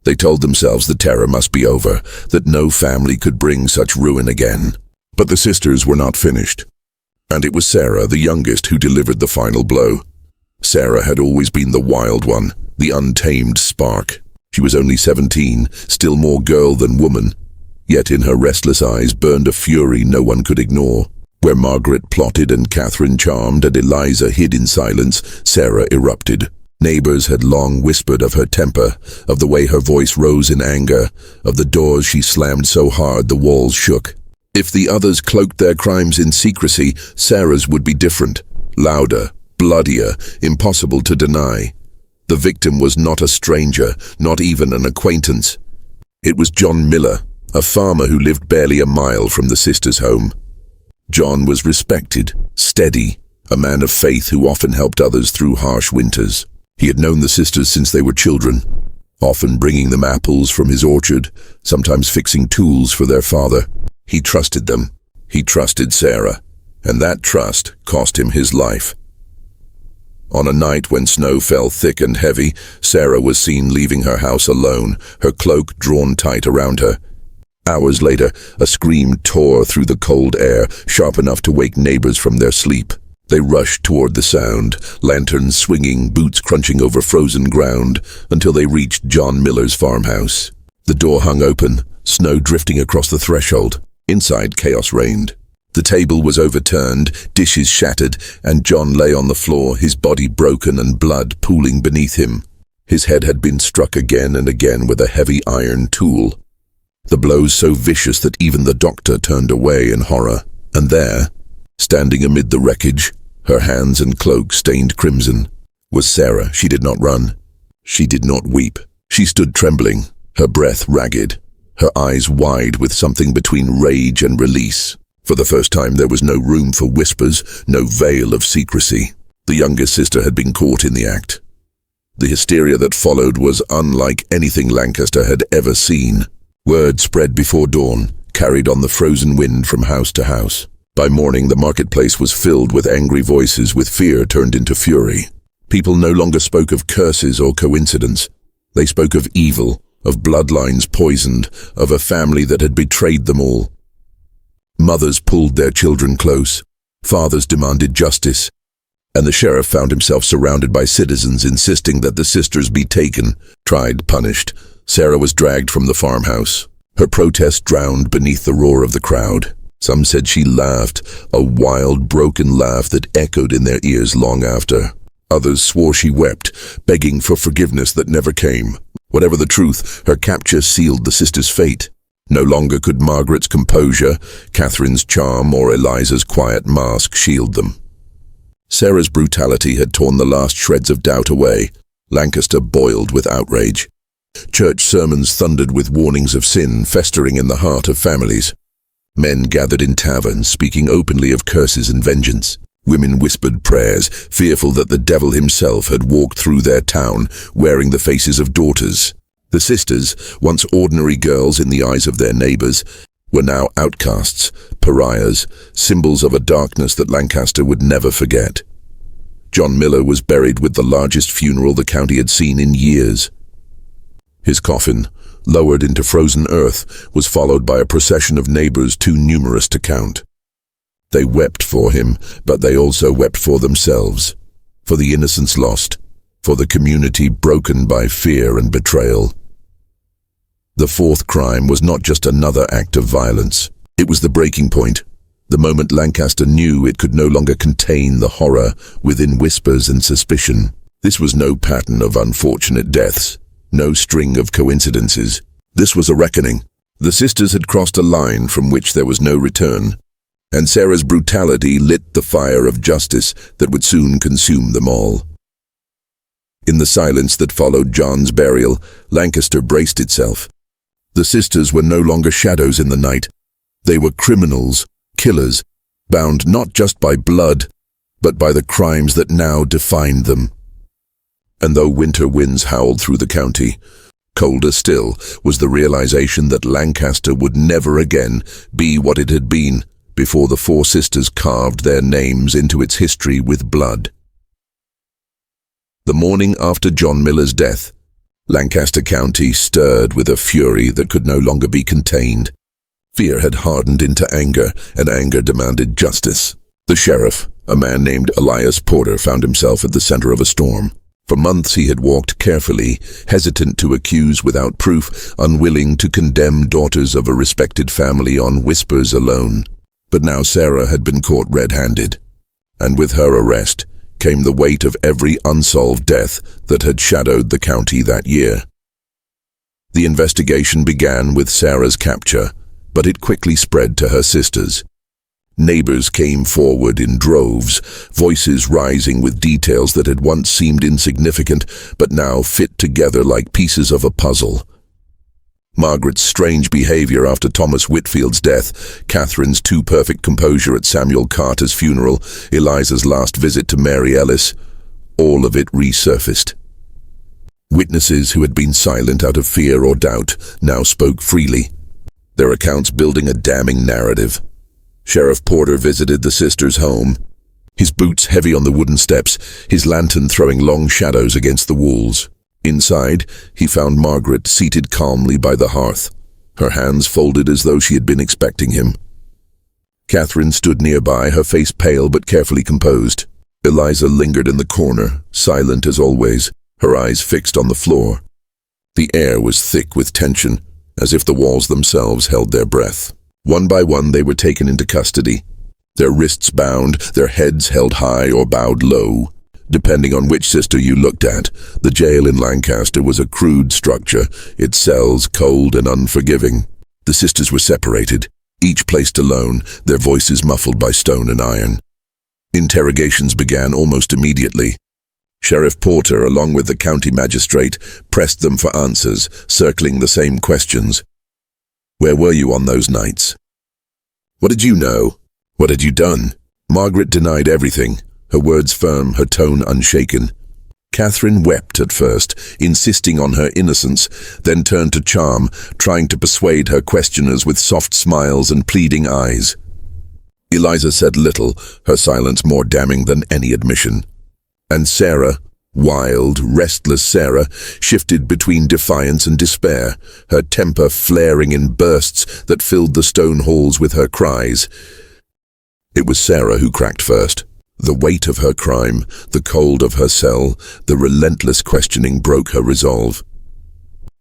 They told themselves the terror must be over, that no family could bring such ruin again. But the sisters were not finished. And it was Sarah, the youngest, who delivered the final blow. Sarah had always been the wild one, the untamed spark. She was only 17, still more girl than woman. Yet in her restless eyes burned a fury no one could ignore. Where Margaret plotted and Catherine charmed and Eliza hid in silence, Sarah erupted. Neighbors had long whispered of her temper, of the way her voice rose in anger, of the doors she slammed so hard the walls shook. If the others cloaked their crimes in secrecy, Sarah's would be different, louder, bloodier, impossible to deny. The victim was not a stranger, not even an acquaintance. It was John Miller, a farmer who lived barely a mile from the sisters' home. John was respected, steady, a man of faith who often helped others through harsh winters. He had known the sisters since they were children, often bringing them apples from his orchard, sometimes fixing tools for their father. He trusted them. He trusted Sarah, and that trust cost him his life. On a night when snow fell thick and heavy, Sarah was seen leaving her house alone, her cloak drawn tight around her. Hours later, a scream tore through the cold air, sharp enough to wake neighbors from their sleep. They rushed toward the sound, lanterns swinging, boots crunching over frozen ground, until they reached John Miller's farmhouse. The door hung open, snow drifting across the threshold. Inside, chaos reigned. The table was overturned, dishes shattered, and John lay on the floor, his body broken and blood pooling beneath him. His head had been struck again and again with a heavy iron tool, the blows so vicious that even the doctor turned away in horror. And there, standing amid the wreckage, her hands and cloak stained crimson, was Sarah. She did not run. She did not weep. She stood trembling, her breath ragged, her eyes wide with something between rage and release. For the first time there was no room for whispers, no veil of secrecy. The youngest sister had been caught in the act. The hysteria that followed was unlike anything Lancaster had ever seen. Word spread before dawn, carried on the frozen wind from house to house. By morning the marketplace was filled with angry voices, with fear turned into fury. People no longer spoke of curses or coincidence. They spoke of evil, of bloodlines poisoned, of a family that had betrayed them all. Mothers pulled their children close, fathers demanded justice, and the sheriff found himself surrounded by citizens insisting that the sisters be taken, tried, punished. Sarah was dragged from the farmhouse, her protest drowned beneath the roar of the crowd. Some said she laughed, a wild, broken laugh that echoed in their ears long after. Others swore she wept, begging for forgiveness that never came. Whatever the truth, her capture sealed the sisters' fate. No longer could Margaret's composure, Catherine's charm, or Eliza's quiet mask shield them. Sarah's brutality had torn the last shreds of doubt away. Lancaster boiled with outrage. Church sermons thundered with warnings of sin festering in the heart of families. Men gathered in taverns, speaking openly of curses and vengeance. Women whispered prayers, fearful that the devil himself had walked through their town, wearing the faces of daughters. The sisters, once ordinary girls in the eyes of their neighbors, were now outcasts, pariahs, symbols of a darkness that Lancaster would never forget. John Miller was buried with the largest funeral the county had seen in years. His coffin, lowered into frozen earth, was followed by a procession of neighbors too numerous to count. They wept for him, but they also wept for themselves, for the innocents lost, for the community broken by fear and betrayal. The fourth crime was not just another act of violence. It was the breaking point, the moment Lancaster knew it could no longer contain the horror within whispers and suspicion. This was no pattern of unfortunate deaths, no string of coincidences. This was a reckoning. The sisters had crossed a line from which there was no return, and Sarah's brutality lit the fire of justice that would soon consume them all. In the silence that followed John's burial, Lancaster braced itself. The sisters were no longer shadows in the night. They were criminals, killers, bound not just by blood, but by the crimes that now defined them. And though winter winds howled through the county, colder still was the realization that Lancaster would never again be what it had been before the four sisters carved their names into its history with blood. The morning after John Miller's death, Lancaster County stirred with a fury that could no longer be contained. Fear had hardened into anger, and anger demanded justice. The sheriff, a man named Elias Porter, found himself at the center of a storm. For months he had walked carefully, hesitant to accuse without proof, unwilling to condemn daughters of a respected family on whispers alone. But now Sarah had been caught red-handed, and with her arrest came the weight of every unsolved death that had shadowed the county that year. The investigation began with Sarah's capture, but it quickly spread to her sisters. Neighbors came forward in droves, voices rising with details that had once seemed insignificant, but now fit together like pieces of a puzzle. Margaret's strange behavior after Thomas Whitfield's death, Catherine's too-perfect composure at Samuel Carter's funeral, Eliza's last visit to Mary Ellis, all of it resurfaced. Witnesses who had been silent out of fear or doubt now spoke freely, their accounts building a damning narrative. Sheriff Porter visited the sisters' home, his boots heavy on the wooden steps, his lantern throwing long shadows against the walls. Inside, he found Margaret seated calmly by the hearth, her hands folded as though she had been expecting him. Catherine stood nearby, her face pale but carefully composed. Eliza lingered in the corner, silent as always, her eyes fixed on the floor. The air was thick with tension, as if the walls themselves held their breath. One by one they were taken into custody, their wrists bound, their heads held high or bowed low. Depending on which sister you looked at, the jail in Lancaster was a crude structure, its cells cold and unforgiving. The sisters were separated, each placed alone, their voices muffled by stone and iron. Interrogations began almost immediately. Sheriff Porter, along with the county magistrate, pressed them for answers, circling the same questions. Where were you on those nights? What did you know? What had you done? Margaret denied everything, her words firm, her tone unshaken. Catherine wept at first, insisting on her innocence, then turned to Charm, trying to persuade her questioners with soft smiles and pleading eyes. Eliza said little, her silence more damning than any admission. And Sarah, wild, restless Sarah, shifted between defiance and despair, her temper flaring in bursts that filled the stone halls with her cries. It was Sarah who cracked first. The weight of her crime, the cold of her cell, the relentless questioning broke her resolve.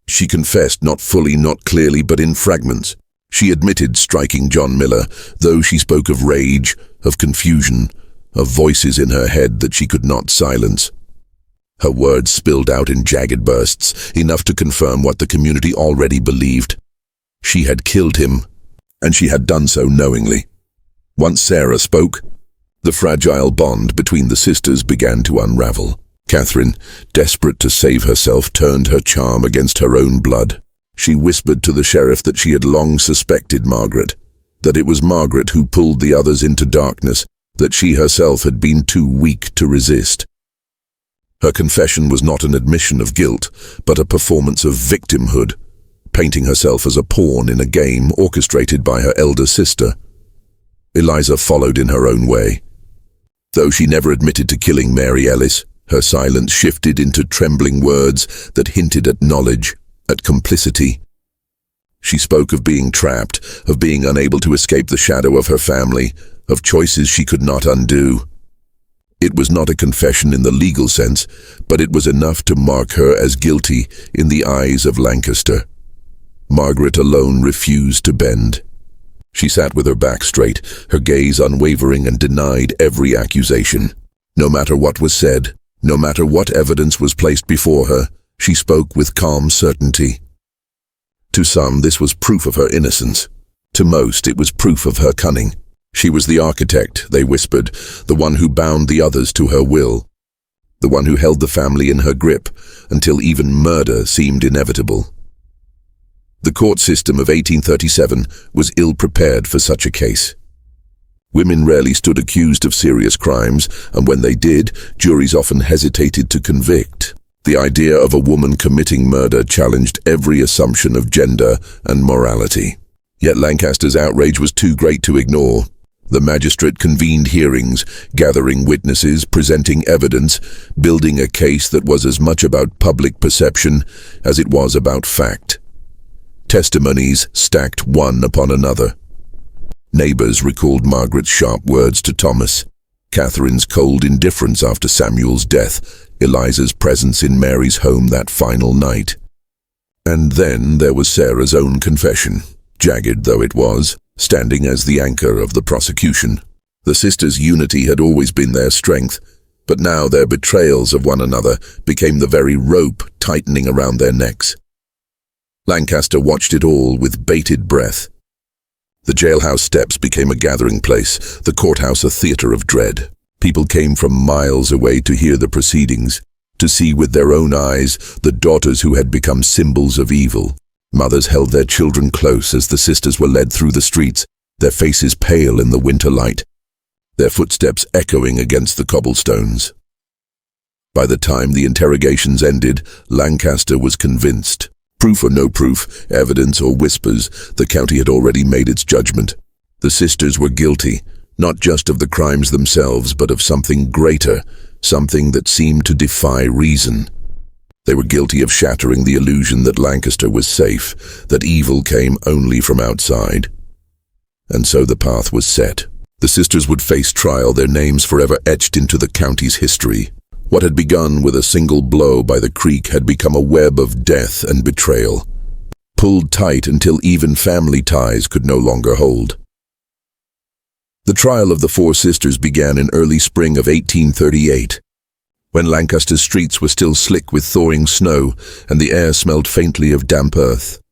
She confessed, not fully, not clearly, but in fragments. She admitted striking John Miller, though she spoke of rage, of confusion, of voices in her head that she could not silence. Her words spilled out in jagged bursts, enough to confirm what the community already believed. She had killed him, and she had done so knowingly. Once Sarah spoke, the fragile bond between the sisters began to unravel. Catherine, desperate to save herself, turned her charm against her own blood. She whispered to the sheriff that she had long suspected Margaret, that it was Margaret who pulled the others into darkness, that she herself had been too weak to resist. Her confession was not an admission of guilt, but a performance of victimhood, painting herself as a pawn in a game orchestrated by her elder sister. Eliza followed in her own way. Though she never admitted to killing Mary Ellis, her silence shifted into trembling words that hinted at knowledge, at complicity. She spoke of being trapped, of being unable to escape the shadow of her family, of choices she could not undo. It was not a confession in the legal sense, but it was enough to mark her as guilty in the eyes of Lancaster. Margaret alone refused to bend. She sat with her back straight, her gaze unwavering, and denied every accusation. No matter what was said, no matter what evidence was placed before her, she spoke with calm certainty. To some, this was proof of her innocence. To most, it was proof of her cunning. She was the architect, they whispered, the one who bound the others to her will, the one who held the family in her grip until even murder seemed inevitable. The court system of 1837 was ill-prepared for such a case. Women rarely stood accused of serious crimes, and when they did, juries often hesitated to convict. The idea of a woman committing murder challenged every assumption of gender and morality. Yet Lancaster's outrage was too great to ignore. The magistrate convened hearings, gathering witnesses, presenting evidence, building a case that was as much about public perception as it was about fact. Testimonies stacked one upon another. Neighbors recalled Margaret's sharp words to Thomas, Catherine's cold indifference after Samuel's death, Eliza's presence in Mary's home that final night. And then there was Sarah's own confession, jagged though it was, standing as the anchor of the prosecution. The sisters' unity had always been their strength, but now their betrayals of one another became the very rope tightening around their necks. Lancaster watched it all with bated breath. The jailhouse steps became a gathering place, the courthouse a theater of dread. People came from miles away to hear the proceedings, to see with their own eyes the daughters who had become symbols of evil. Mothers held their children close as the sisters were led through the streets, their faces pale in the winter light, their footsteps echoing against the cobblestones. By the time the interrogations ended, Lancaster was convinced. Proof or no proof, evidence or whispers, the county had already made its judgment. The sisters were guilty, not just of the crimes themselves, but of something greater, something that seemed to defy reason. They were guilty of shattering the illusion that Lancaster was safe, that evil came only from outside. And so the path was set. The sisters would face trial, their names forever etched into the county's history. What had begun with a single blow by the creek had become a web of death and betrayal, pulled tight until even family ties could no longer hold. The trial of the four sisters began in early spring of 1838, when Lancaster's streets were still slick with thawing snow and the air smelled faintly of damp earth.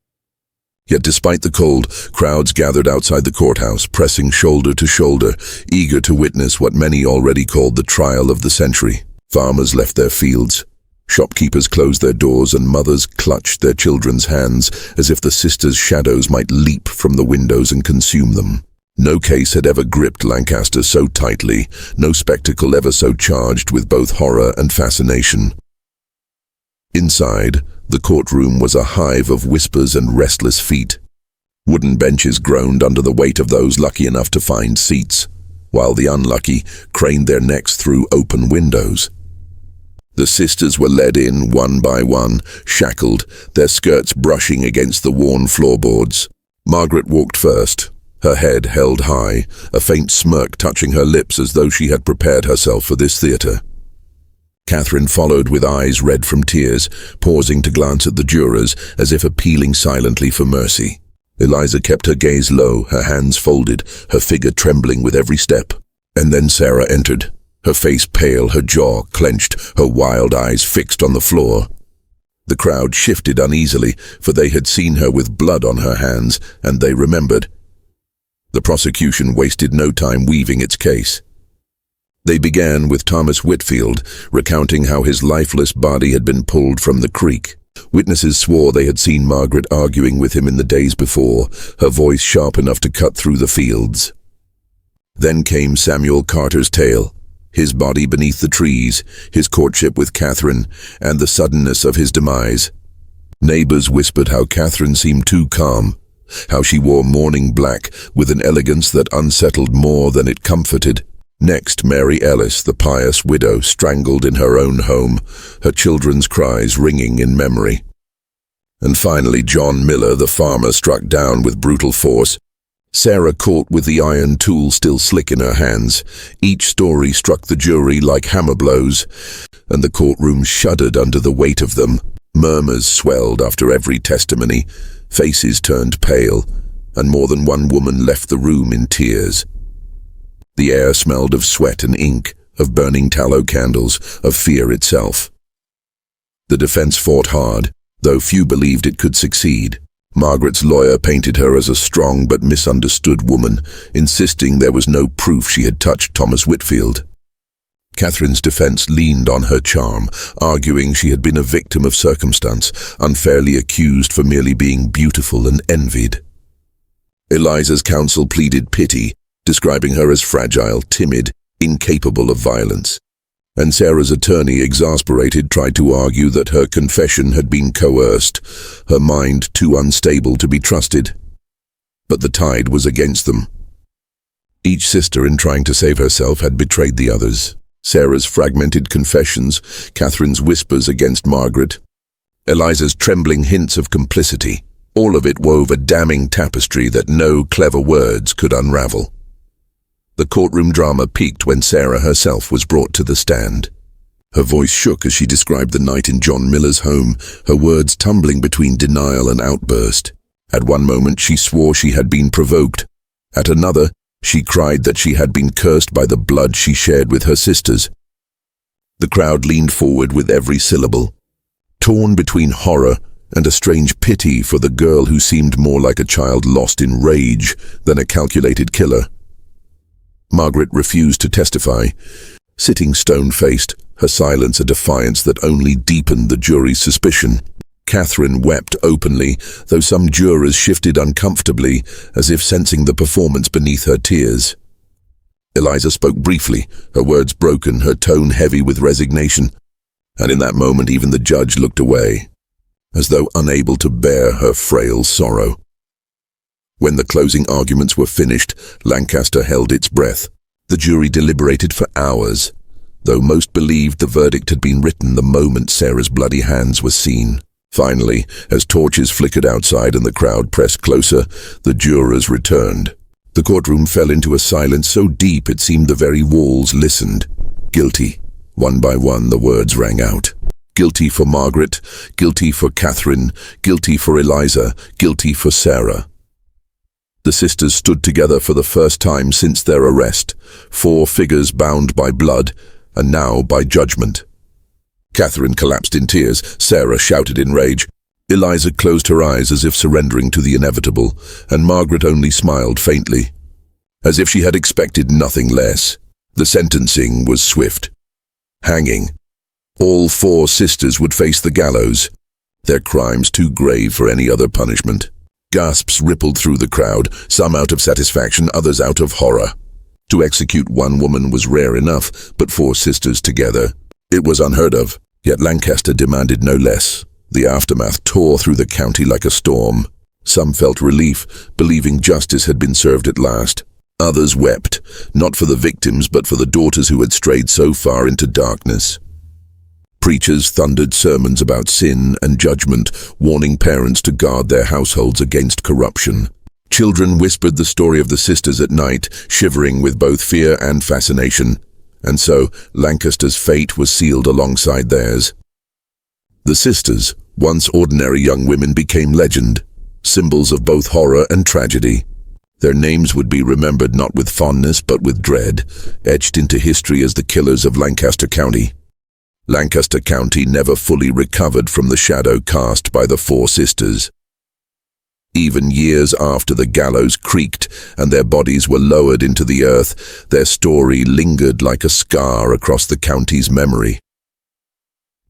Yet despite the cold, crowds gathered outside the courthouse, pressing shoulder to shoulder, eager to witness what many already called the trial of the century. Farmers left their fields, shopkeepers closed their doors, and mothers clutched their children's hands as if the sisters' shadows might leap from the windows and consume them. No case had ever gripped Lancaster so tightly, no spectacle ever so charged with both horror and fascination. Inside, the courtroom was a hive of whispers and restless feet. Wooden benches groaned under the weight of those lucky enough to find seats, while the unlucky craned their necks through open windows. The sisters were led in one by one, shackled, their skirts brushing against the worn floorboards. Margaret walked first, her head held high, a faint smirk touching her lips as though she had prepared herself for this theater. Catherine followed with eyes red from tears, pausing to glance at the jurors as if appealing silently for mercy. Eliza kept her gaze low, her hands folded, her figure trembling with every step. And then Sarah entered, her face pale, her jaw clenched, her wild eyes fixed on the floor. The crowd shifted uneasily, for they had seen her with blood on her hands, and they remembered. The prosecution wasted no time weaving its case. They began with Thomas Whitfield, recounting how his lifeless body had been pulled from the creek. Witnesses swore they had seen Margaret arguing with him in the days before, her voice sharp enough to cut through the fields. Then came Samuel Carter's tale, his body beneath the trees, his courtship with Catherine, and the suddenness of his demise. Neighbors whispered how Catherine seemed too calm, how she wore mourning black with an elegance that unsettled more than it comforted. Next, Mary Ellis, the pious widow, strangled in her own home, her children's cries ringing in memory. And finally, John Miller, the farmer, struck down with brutal force. Sarah caught with the iron tool still slick in her hands. Each story struck the jury like hammer blows, and the courtroom shuddered under the weight of them. Murmurs swelled after every testimony, faces turned pale, and more than one woman left the room in tears. The air smelled of sweat and ink, of burning tallow candles, of fear itself. The defense fought hard, though few believed it could succeed. Margaret's lawyer painted her as a strong but misunderstood woman, insisting there was no proof she had touched Thomas Whitfield. Catherine's defense leaned on her charm, arguing she had been a victim of circumstance, unfairly accused for merely being beautiful and envied. Eliza's counsel pleaded pity, describing her as fragile, timid, incapable of violence. And Sarah's attorney, exasperated, tried to argue that her confession had been coerced, her mind too unstable to be trusted. But the tide was against them. Each sister, in trying to save herself, had betrayed the others. Sarah's fragmented confessions, Catherine's whispers against Margaret, Eliza's trembling hints of complicity, all of it wove a damning tapestry that no clever words could unravel. The courtroom drama peaked when Sarah herself was brought to the stand. Her voice shook as she described the night in John Miller's home, her words tumbling between denial and outburst. At one moment she swore she had been provoked. At another, she cried that she had been cursed by the blood she shared with her sisters. The crowd leaned forward with every syllable, torn between horror and a strange pity for the girl who seemed more like a child lost in rage than a calculated killer. Margaret refused to testify, sitting stone-faced, her silence a defiance that only deepened the jury's suspicion. Catherine wept openly, though some jurors shifted uncomfortably, as if sensing the performance beneath her tears. Eliza spoke briefly, her words broken, her tone heavy with resignation, and in that moment even the judge looked away, as though unable to bear her frail sorrow. When the closing arguments were finished, Lancaster held its breath. The jury deliberated for hours, though most believed the verdict had been written the moment Sarah's bloody hands were seen. Finally, as torches flickered outside and the crowd pressed closer, the jurors returned. The courtroom fell into a silence so deep it seemed the very walls listened. Guilty. One by one the words rang out. Guilty for Margaret, guilty for Catherine, guilty for Eliza, guilty for Sarah. The sisters stood together for the first time since their arrest, 4 figures bound by blood, and now by judgment. Catherine collapsed in tears, Sarah shouted in rage. Eliza closed her eyes as if surrendering to the inevitable, and Margaret only smiled faintly, as if she had expected nothing less. The sentencing was swift. Hanging. All 4 sisters would face the gallows, their crimes too grave for any other punishment. Gasps rippled through the crowd, some out of satisfaction, others out of horror. To execute one woman was rare enough, but 4 sisters together, it was unheard of. Yet Lancaster demanded no less. The aftermath tore through the county like a storm. Some felt relief, believing justice had been served at last. Others wept, not for the victims but for the daughters who had strayed so far into darkness. Preachers thundered sermons about sin and judgment, warning parents to guard their households against corruption. Children whispered the story of the sisters at night, shivering with both fear and fascination. And so, Lancaster's fate was sealed alongside theirs. The sisters, once ordinary young women, became legend, symbols of both horror and tragedy. Their names would be remembered not with fondness but with dread, etched into history as the killers of Lancaster County. Lancaster County never fully recovered from the shadow cast by the 4 sisters. Even years after the gallows creaked and their bodies were lowered into the earth, their story lingered like a scar across the county's memory.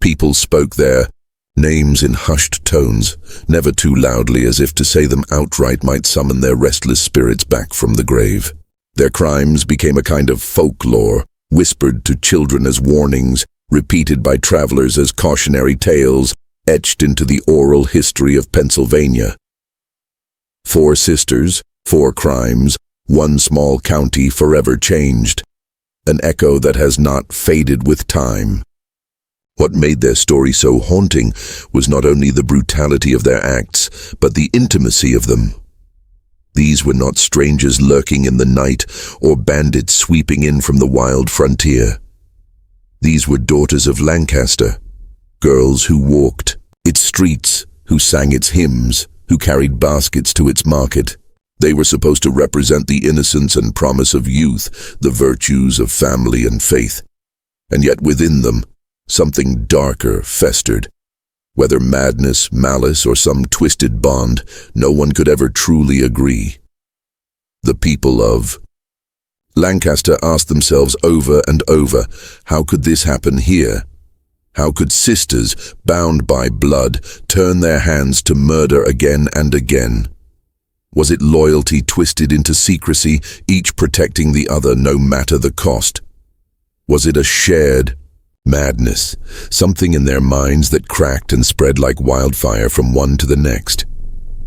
People spoke their names in hushed tones, never too loudly, as if to say them outright might summon their restless spirits back from the grave. Their crimes became a kind of folklore, whispered to children as warnings, repeated by travelers as cautionary tales, etched into the oral history of Pennsylvania. 4 sisters, 4 crimes, one small county forever changed, an echo that has not faded with time. What made their story so haunting was not only the brutality of their acts, but the intimacy of them. These were not strangers lurking in the night or bandits sweeping in from the wild frontier. These were daughters of Lancaster, girls who walked its streets, who sang its hymns, who carried baskets to its market. They were supposed to represent the innocence and promise of youth, the virtues of family and faith. And yet within them, something darker festered. Whether madness, malice, or some twisted bond, no one could ever truly agree. The people of Lancaster asked themselves over and over, how could this happen here? How could sisters, bound by blood, turn their hands to murder again and again? Was it loyalty twisted into secrecy, each protecting the other no matter the cost? Was it a shared madness, something in their minds that cracked and spread like wildfire from one to the next?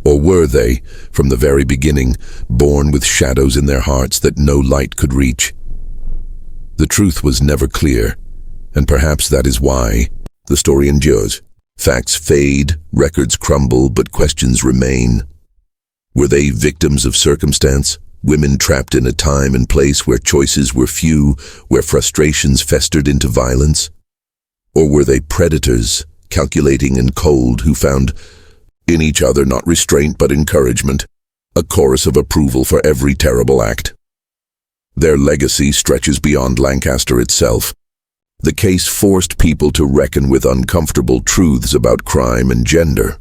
Or were they, from the very beginning, born with shadows in their hearts that no light could reach? The truth was never clear, and perhaps that is why the story endures. Facts fade, records crumble, but questions remain. Were they victims of circumstance, women trapped in a time and place where choices were few, where frustrations festered into violence? Or were they predators, calculating and cold, who found in each other not restraint but encouragement, a chorus of approval for every terrible act? Their legacy stretches beyond Lancaster itself. The case forced people to reckon with uncomfortable truths about crime and gender.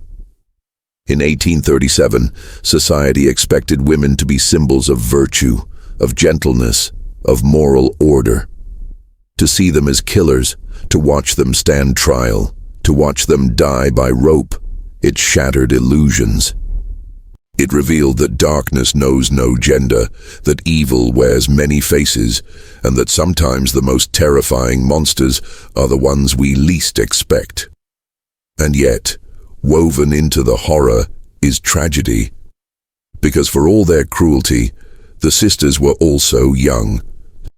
In 1837, society expected women to be symbols of virtue, of gentleness, of moral order. To see them as killers, to watch them stand trial, to watch them die by rope, it shattered illusions. It revealed that darkness knows no gender, that evil wears many faces, and that sometimes the most terrifying monsters are the ones we least expect. And yet, woven into the horror is tragedy. Because for all their cruelty, the sisters were also young.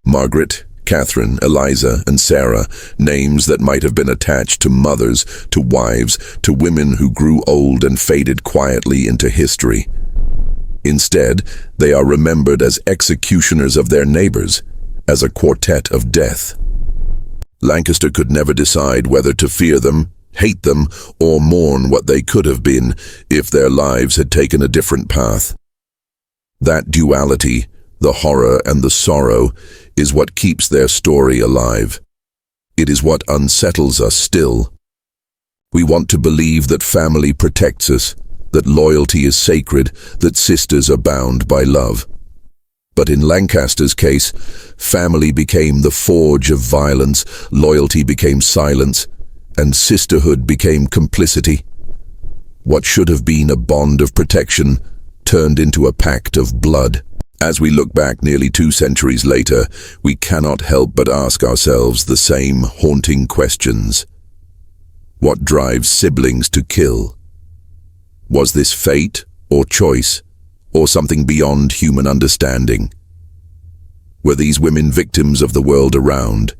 Margaret, Catherine, Eliza, and Sarah, names that might have been attached to mothers, to wives, to women who grew old and faded quietly into history. Instead, they are remembered as executioners of their neighbors, as a quartet of death. Lancaster could never decide whether to fear them, hate them, or mourn what they could have been if their lives had taken a different path. That duality, the horror and the sorrow, is what keeps their story alive. It is what unsettles us still. We want to believe that family protects us, that loyalty is sacred, that sisters are bound by love. But in Lancaster's case, family became the forge of violence, loyalty became silence, and sisterhood became complicity. What should have been a bond of protection turned into a pact of blood. As we look back nearly 2 centuries later, we cannot help but ask ourselves the same haunting questions. What drives siblings to kill? Was this fate, or choice, or something beyond human understanding? Were these women victims of the world around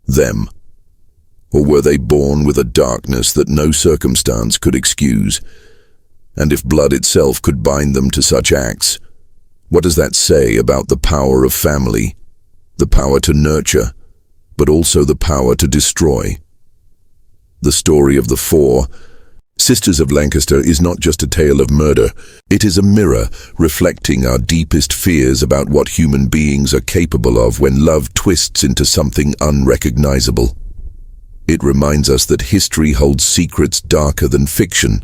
them? Or were they born with a darkness that no circumstance could excuse? And if blood itself could bind them to such acts, what does that say about the power of family, the power to nurture, but also the power to destroy? The story of the 4 Sisters of Lancaster is not just a tale of murder, it is a mirror reflecting our deepest fears about what human beings are capable of when love twists into something unrecognizable. It reminds us that history holds secrets darker than fiction,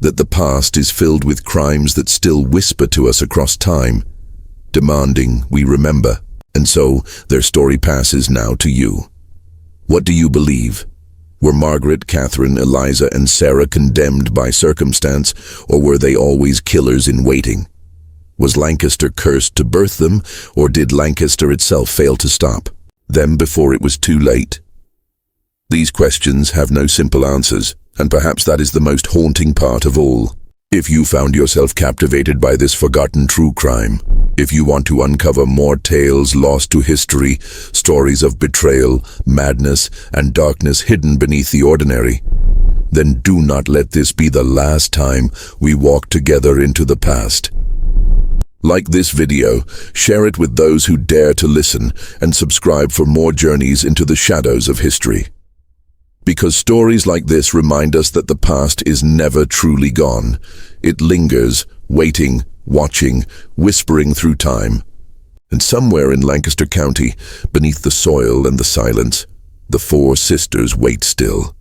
that the past is filled with crimes that still whisper to us across time, demanding we remember. And so, their story passes now to you. What do you believe? Were Margaret, Catherine, Eliza, and Sarah condemned by circumstance, or were they always killers in waiting? Was Lancaster cursed to birth them, or did Lancaster itself fail to stop them before it was too late? These questions have no simple answers, and perhaps that is the most haunting part of all. If you found yourself captivated by this forgotten true crime, if you want to uncover more tales lost to history, stories of betrayal, madness, and darkness hidden beneath the ordinary, then do not let this be the last time we walk together into the past. Like this video, share it with those who dare to listen, and subscribe for more journeys into the shadows of history. Because stories like this remind us that the past is never truly gone. It lingers, waiting, watching, whispering through time. And somewhere in Lancaster County, beneath the soil and the silence, the 4 sisters wait still.